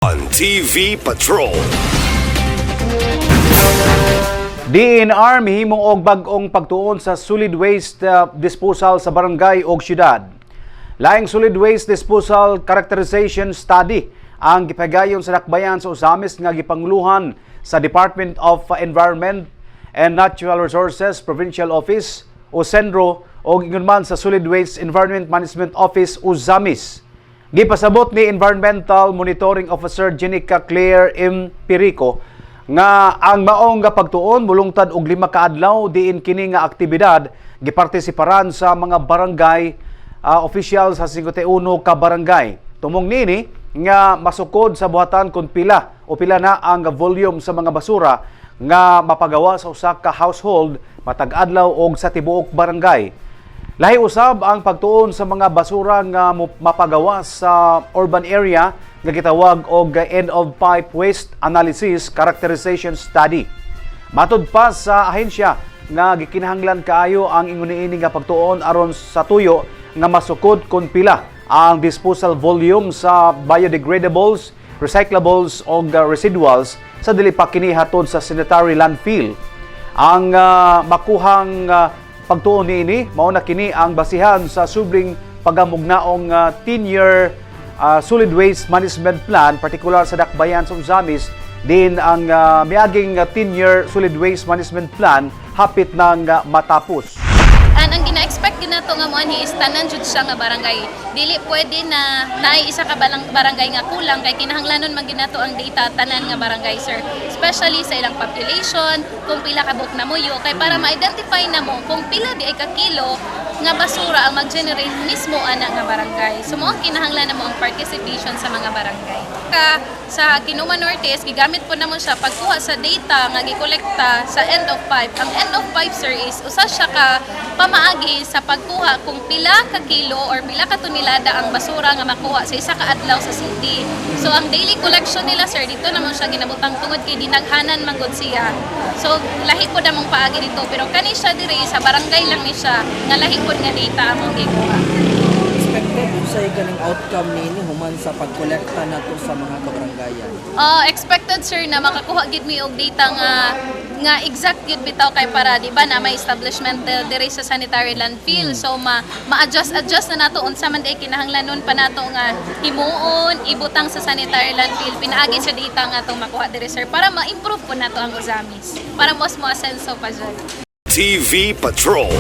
On TV Patrol. DNR mihimong og bag-ong pagtuon sa solid waste disposal sa barangay ug syudad. Laing solid waste disposal characterization study ang gipagayon sa dakbayan sa Usamis nga gipanguluhan sa Department of Environment and Natural Resources Provincial Office o Sendro o ingon man sa Solid Waste Environment Management Office Usamis. Gipasabot ni Environmental Monitoring Officer Jenica Claire M. Pirico nga ang maong nga pagtuon mulungtad og 5 ka adlaw diin kini nga aktibidad gipartisiparan sa mga barangay official sa 51 ka barangay. Tumong nini nga masukod sa buhatan kung pila na ang volume sa mga basura nga mapagawa sa usa ka household matag adlaw og sa tibuok barangay. Lahi usab ang pagtuon sa mga basura nga mapagawa sa urban area nga gitawag og end of pipe waste analysis characterization study. Matud pa sa ahensya nga gikinahanglan kaayo ang ingon niini nga pagtuon aron sa tuyo nga masukod kun pila ang disposal volume sa biodegradables, recyclables o residuals sa dili pa kini hatod sa sanitary landfill. Ang makuhang pagtuon niini mao na kini ang basihan sa subring pagamugnaong 10-year solid waste management plan partikular sa dakbayan sa Usamis din ang miaging 10-year solid waste management plan hapit nang matapos. Ang gina-expect ginato nga moanhi is tanan jud siya nga barangay. Dili pwede na naay isa ka barangay nga kulang kay kinahanglanon man ginato ang data tanan nga barangay, sir. Especially sa ilang population, kung pila ka buok na muyo kay para ma-identify na mo kung pila di ay ka kilo nga basura ang mag-generate mismo ana nga barangay. So mo ang kinahanglan mo ang participation sa mga barangay. Sa Kinuma Norte is gigamit po namo siya pagkuha sa data nga gikolekta sa end of pipe. Ang end of pipe, sir, is usa siya ka pamaagi sa pagkuha kung pila ka kilo or pila ka tonelada ang basura nga makuha sa isa ka adlaw sa city. So ang daily collection nila, sir, dito naman siya ginabutang tungod kay dinaghanan man gud siya. So lahi po namong paagi dito pero kani siya diri sa barangay lang ni siya nga lahi po nga data among gikuha. Expected unsay ganing outcome nini human sa pagkolekta nato sa mga kabarangayan? Expected, sir, na makakuha gid mi og data nga exact gid bitaw kay para di ba na may establishment diri sa sanitary landfill. So ma-adjust na nato unsa man day kinahanglanon pa nato nga himuon ibutang sa sanitary landfill pinaagi sa data nga atong makuha diri, sir, para ma-improve po nato ang Usamis para mas mo asenso pa dyan. TV Patrol.